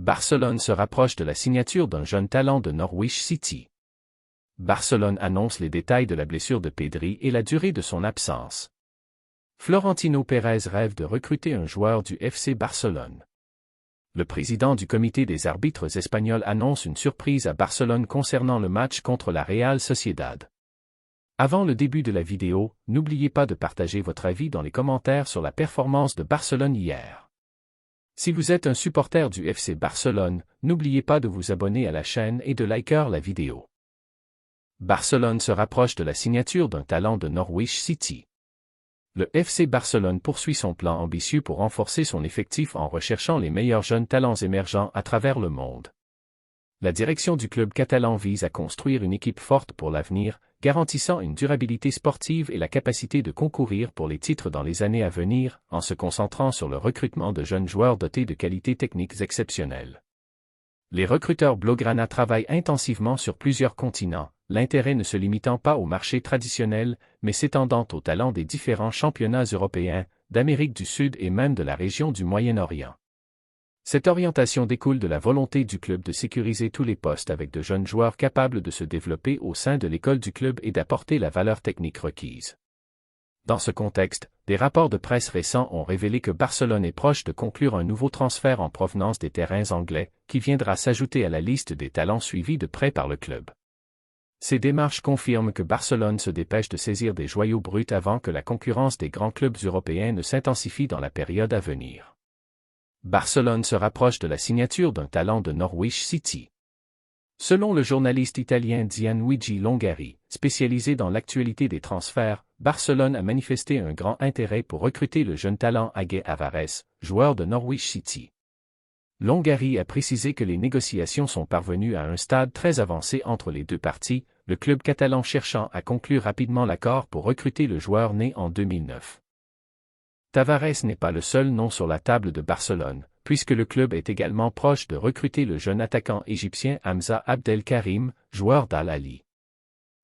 Barcelone se rapproche de la signature d'un jeune talent de Norwich City. Barcelone annonce les détails de la blessure de Pedri et la durée de son absence. Florentino Pérez rêve de recruter un joueur du FC Barcelone. Le président du comité des arbitres espagnols annonce une surprise à Barcelone concernant le match contre la Real Sociedad. Avant le début de la vidéo, n'oubliez pas de partager votre avis dans les commentaires sur la performance de Barcelone hier. Si vous êtes un supporter du FC Barcelone, n'oubliez pas de vous abonner à la chaîne et de liker la vidéo. Barcelone se rapproche de la signature d'un talent de Norwich City. Le FC Barcelone poursuit son plan ambitieux pour renforcer son effectif en recherchant les meilleurs jeunes talents émergents à travers le monde. La direction du club catalan vise à construire une équipe forte pour l'avenir, garantissant une durabilité sportive et la capacité de concourir pour les titres dans les années à venir, en se concentrant sur le recrutement de jeunes joueurs dotés de qualités techniques exceptionnelles. Les recruteurs Blaugrana travaillent intensivement sur plusieurs continents, l'intérêt ne se limitant pas au marché traditionnel, mais s'étendant aux talents des différents championnats européens, d'Amérique du Sud et même de la région du Moyen-Orient. Cette orientation découle de la volonté du club de sécuriser tous les postes avec de jeunes joueurs capables de se développer au sein de l'école du club et d'apporter la valeur technique requise. Dans ce contexte, des rapports de presse récents ont révélé que Barcelone est proche de conclure un nouveau transfert en provenance des terrains anglais, qui viendra s'ajouter à la liste des talents suivis de près par le club. Ces démarches confirment que Barcelone se dépêche de saisir des joyaux bruts avant que la concurrence des grands clubs européens ne s'intensifie dans la période à venir. Barcelone se rapproche de la signature d'un talent de Norwich City. Selon le journaliste italien Gianluigi Longari, spécialisé dans l'actualité des transferts, Barcelone a manifesté un grand intérêt pour recruter le jeune talent Agué Avares, joueur de Norwich City. Longari a précisé que les négociations sont parvenues à un stade très avancé entre les deux parties, le club catalan cherchant à conclure rapidement l'accord pour recruter le joueur né en 2009. Tavares n'est pas le seul nom sur la table de Barcelone, puisque le club est également proche de recruter le jeune attaquant égyptien Hamza Abdelkarim, joueur d'Al-Ahly.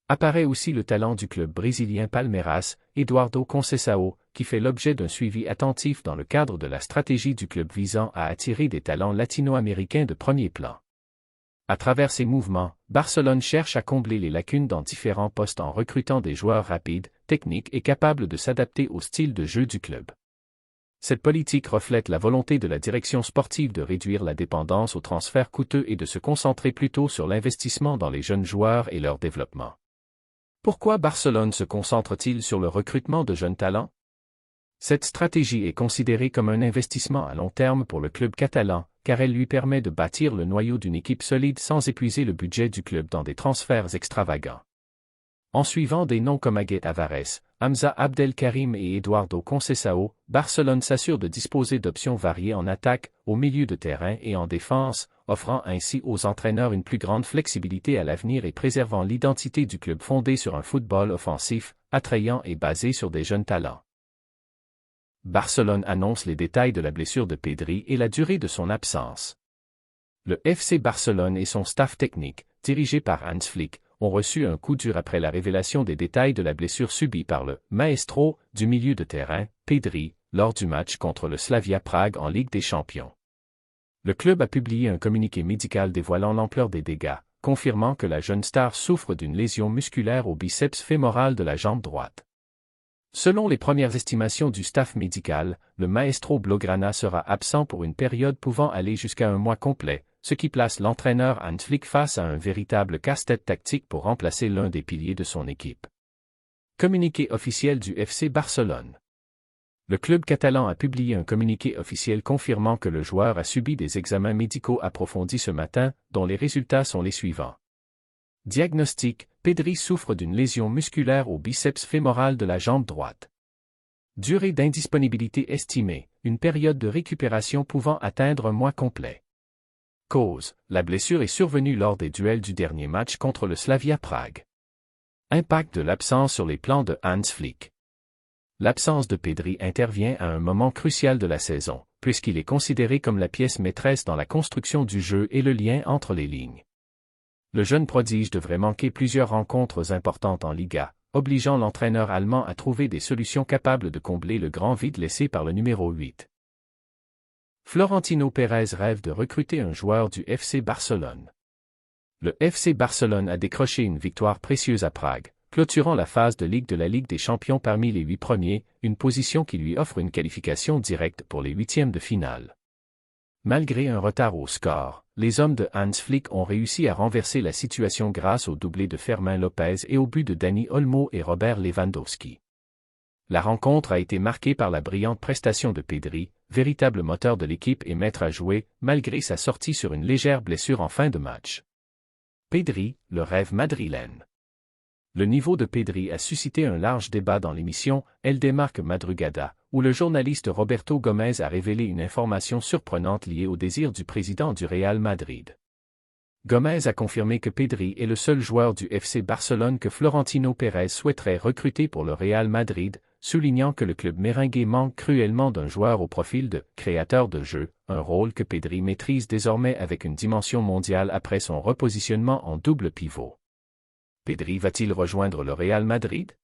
Apparaît aussi le talent du club brésilien Palmeiras, Eduardo Conceição, qui fait l'objet d'un suivi attentif dans le cadre de la stratégie du club visant à attirer des talents latino-américains de premier plan. À travers ces mouvements, Barcelone cherche à combler les lacunes dans différents postes en recrutant des joueurs rapides, techniques et capables de s'adapter au style de jeu du club. Cette politique reflète la volonté de la direction sportive de réduire la dépendance aux transferts coûteux et de se concentrer plutôt sur l'investissement dans les jeunes joueurs et leur développement. Pourquoi Barcelone se concentre-t-il sur le recrutement de jeunes talents? Cette stratégie est considérée comme un investissement à long terme pour le club catalan, car elle lui permet de bâtir le noyau d'une équipe solide sans épuiser le budget du club dans des transferts extravagants. En suivant des noms comme Agué Avares, Hamza Abdelkarim et Eduardo Conceição, Barcelone s'assure de disposer d'options variées en attaque, au milieu de terrain et en défense, offrant ainsi aux entraîneurs une plus grande flexibilité à l'avenir et préservant l'identité du club fondé sur un football offensif, attrayant et basé sur des jeunes talents. Barcelone annonce les détails de la blessure de Pedri et la durée de son absence. Le FC Barcelone et son staff technique, dirigé par Hans Flick, ont reçu un coup dur après la révélation des détails de la blessure subie par le « maestro » du milieu de terrain, Pedri, lors du match contre le Slavia Prague en Ligue des Champions. Le club a publié un communiqué médical dévoilant l'ampleur des dégâts, confirmant que la jeune star souffre d'une lésion musculaire au biceps fémoral de la jambe droite. Selon les premières estimations du staff médical, le maestro Blaugrana sera absent pour une période pouvant aller jusqu'à un mois complet, ce qui place l'entraîneur Hans Flick face à un véritable casse-tête tactique pour remplacer l'un des piliers de son équipe. Communiqué officiel du FC Barcelone. Le club catalan a publié un communiqué officiel confirmant que le joueur a subi des examens médicaux approfondis ce matin, dont les résultats sont les suivants. Diagnostic: Pedri souffre d'une lésion musculaire au biceps fémoral de la jambe droite. Durée d'indisponibilité estimée, une période de récupération pouvant atteindre un mois complet. Cause: la blessure est survenue lors des duels du dernier match contre le Slavia Prague. Impact de l'absence sur les plans de Hans Flick. L'absence de Pedri intervient à un moment crucial de la saison, puisqu'il est considéré comme la pièce maîtresse dans la construction du jeu et le lien entre les lignes. Le jeune prodige devrait manquer plusieurs rencontres importantes en Liga, obligeant l'entraîneur allemand à trouver des solutions capables de combler le grand vide laissé par le numéro 8. Florentino Pérez rêve de recruter un joueur du FC Barcelone. Le FC Barcelone a décroché une victoire précieuse à Prague, clôturant la phase de Ligue de la Ligue des Champions parmi les 8 premiers, une position qui lui offre une qualification directe pour les huitièmes de finale. Malgré un retard au score, les hommes de Hans Flick ont réussi à renverser la situation grâce au doublé de Fermin Lopez et au but de Dani Olmo et Robert Lewandowski. La rencontre a été marquée par la brillante prestation de Pedri, véritable moteur de l'équipe et maître à jouer, malgré sa sortie sur une légère blessure en fin de match. Pedri, le rêve madrilène. Le niveau de Pedri a suscité un large débat dans l'émission El Demarque Madrugada, où le journaliste Roberto Gomez a révélé une information surprenante liée au désir du président du Real Madrid. Gomez a confirmé que Pedri est le seul joueur du FC Barcelone que Florentino Pérez souhaiterait recruter pour le Real Madrid, soulignant que le club merengue manque cruellement d'un joueur au profil de créateur de jeu, un rôle que Pedri maîtrise désormais avec une dimension mondiale après son repositionnement en double pivot. Pedri va-t-il rejoindre le Real Madrid?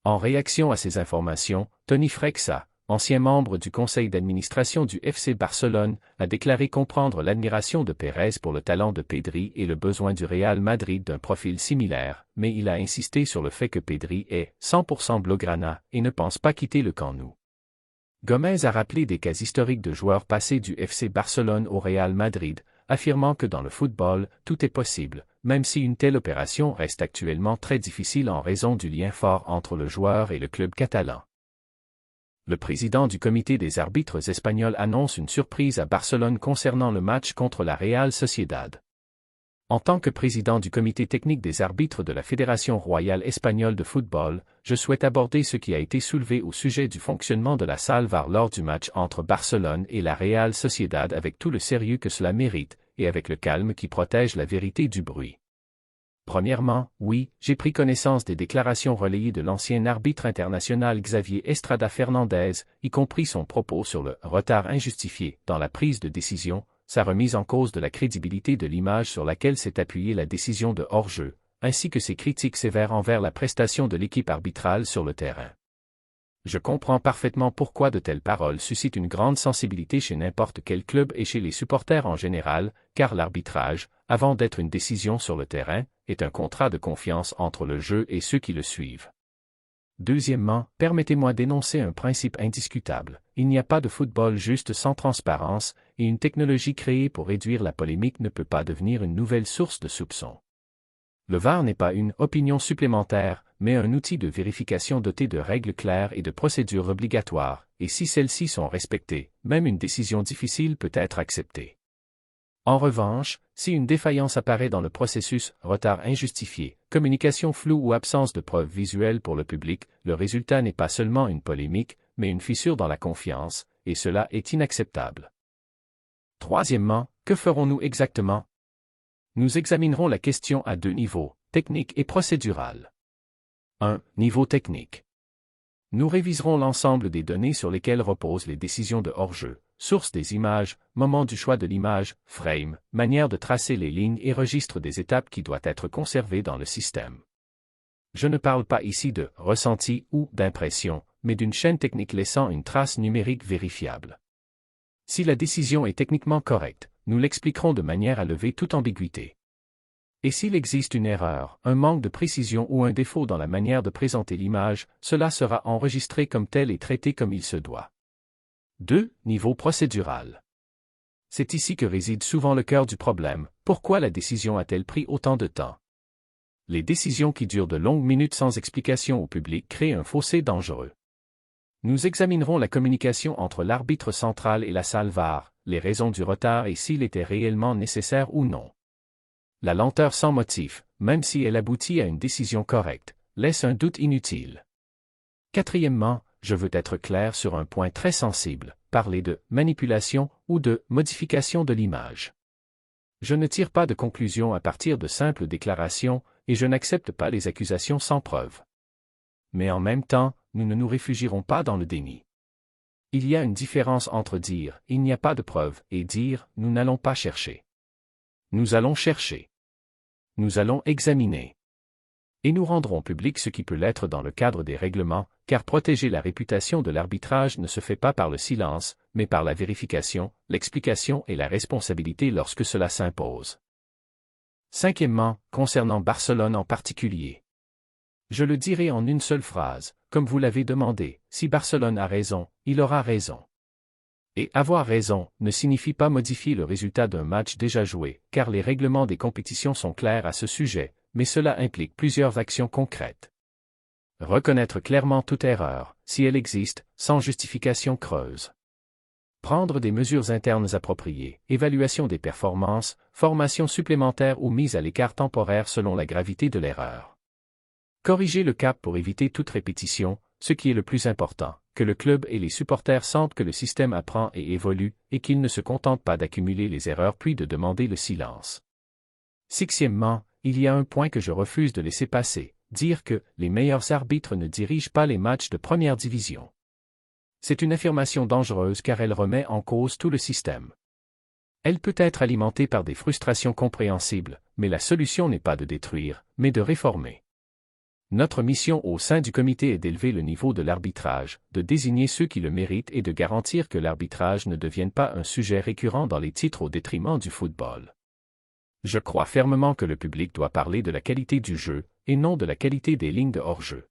En réaction à ces informations, Toni Freixa, ancien membre du conseil d'administration du FC Barcelone, a déclaré comprendre l'admiration de Pérez pour le talent de Pedri et le besoin du Real Madrid d'un profil similaire, mais il a insisté sur le fait que Pedri est 100% blaugrana et ne pense pas quitter le camp nou. Gomez a rappelé des cas historiques de joueurs passés du FC Barcelone au Real Madrid, affirmant que dans le football, tout est possible, même si une telle opération reste actuellement très difficile en raison du lien fort entre le joueur et le club catalan. Le président du comité des arbitres espagnols annonce une surprise à Barcelone concernant le match contre la Real Sociedad. En tant que président du comité technique des arbitres de la Fédération royale espagnole de football, je souhaite aborder ce qui a été soulevé au sujet du fonctionnement de la salle VAR lors du match entre Barcelone et la Real Sociedad avec tout le sérieux que cela mérite, et avec le calme qui protège la vérité du bruit. Premièrement, oui, j'ai pris connaissance des déclarations relayées de l'ancien arbitre international Xavier Estrada Fernandez, y compris son propos sur le retard injustifié dans la prise de décision, sa remise en cause de la crédibilité de l'image sur laquelle s'est appuyée la décision de hors-jeu, ainsi que ses critiques sévères envers la prestation de l'équipe arbitrale sur le terrain. Je comprends parfaitement pourquoi de telles paroles suscitent une grande sensibilité chez n'importe quel club et chez les supporters en général, car l'arbitrage, avant d'être une décision sur le terrain, est un contrat de confiance entre le jeu et ceux qui le suivent. Deuxièmement, permettez-moi d'énoncer un principe indiscutable. Il n'y a pas de football juste sans transparence, et une technologie créée pour réduire la polémique ne peut pas devenir une nouvelle source de soupçons. Le VAR n'est pas une opinion supplémentaire, mais un outil de vérification doté de règles claires et de procédures obligatoires, et si celles-ci sont respectées, même une décision difficile peut être acceptée. En revanche, si une défaillance apparaît dans le processus, retard injustifié, communication floue ou absence de preuves visuelles pour le public, le résultat n'est pas seulement une polémique, mais une fissure dans la confiance, et cela est inacceptable. Troisièmement, que ferons-nous exactement? Nous examinerons la question à deux niveaux, technique et procédural. 1. Niveau technique. Nous réviserons l'ensemble des données sur lesquelles reposent les décisions de hors-jeu, source des images, moment du choix de l'image, frame, manière de tracer les lignes et registre des étapes qui doit être conservé dans le système. Je ne parle pas ici de ressenti ou d'impression, mais d'une chaîne technique laissant une trace numérique vérifiable. Si la décision est techniquement correcte, nous l'expliquerons de manière à lever toute ambiguïté. Et s'il existe une erreur, un manque de précision ou un défaut dans la manière de présenter l'image, cela sera enregistré comme tel et traité comme il se doit. 2. Niveau procédural. C'est ici que réside souvent le cœur du problème. Pourquoi la décision a-t-elle pris autant de temps? Les décisions qui durent de longues minutes sans explication au public créent un fossé dangereux. Nous examinerons la communication entre l'arbitre central et la salle VAR, les raisons du retard et s'il était réellement nécessaire ou non. La lenteur sans motif, même si elle aboutit à une décision correcte, laisse un doute inutile. Quatrièmement, je veux être clair sur un point très sensible, parler de manipulation ou de modification de l'image. Je ne tire pas de conclusion à partir de simples déclarations, et je n'accepte pas les accusations sans preuve. Mais en même temps, nous ne nous réfugierons pas dans le déni. Il y a une différence entre dire « il n'y a pas de preuves » et dire « nous n'allons pas chercher ». Nous allons chercher. Nous allons examiner. Et nous rendrons public ce qui peut l'être dans le cadre des règlements, car protéger la réputation de l'arbitrage ne se fait pas par le silence, mais par la vérification, l'explication et la responsabilité lorsque cela s'impose. Cinquièmement, concernant Barcelone en particulier. Je le dirai en une seule phrase, comme vous l'avez demandé, si Barcelone a raison, il aura raison. Et avoir raison ne signifie pas modifier le résultat d'un match déjà joué, car les règlements des compétitions sont clairs à ce sujet, mais cela implique plusieurs actions concrètes. Reconnaître clairement toute erreur, si elle existe, sans justification creuse. Prendre des mesures internes appropriées, évaluation des performances, formation supplémentaire ou mise à l'écart temporaire selon la gravité de l'erreur. Corriger le cap pour éviter toute répétition, ce qui est le plus important, que le club et les supporters sentent que le système apprend et évolue, et qu'ils ne se contentent pas d'accumuler les erreurs puis de demander le silence. Sixièmement, il y a un point que je refuse de laisser passer, dire que les meilleurs arbitres ne dirigent pas les matchs de première division. C'est une affirmation dangereuse car elle remet en cause tout le système. Elle peut être alimentée par des frustrations compréhensibles, mais la solution n'est pas de détruire, mais de réformer. Notre mission au sein du comité est d'élever le niveau de l'arbitrage, de désigner ceux qui le méritent et de garantir que l'arbitrage ne devienne pas un sujet récurrent dans les titres au détriment du football. Je crois fermement que le public doit parler de la qualité du jeu, et non de la qualité des lignes de hors-jeu.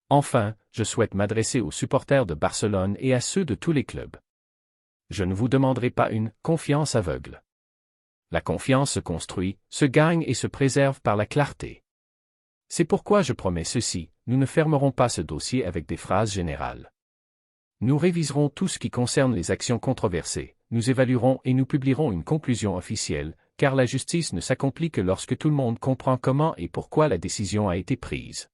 Enfin, je souhaite m'adresser aux supporters de Barcelone et à ceux de tous les clubs. Je ne vous demanderai pas une « confiance aveugle ». La confiance se construit, se gagne et se préserve par la clarté. C'est pourquoi je promets ceci, nous ne fermerons pas ce dossier avec des phrases générales. Nous réviserons tout ce qui concerne les actions controversées, nous évaluerons et nous publierons une conclusion officielle, car la justice ne s'accomplit que lorsque tout le monde comprend comment et pourquoi la décision a été prise.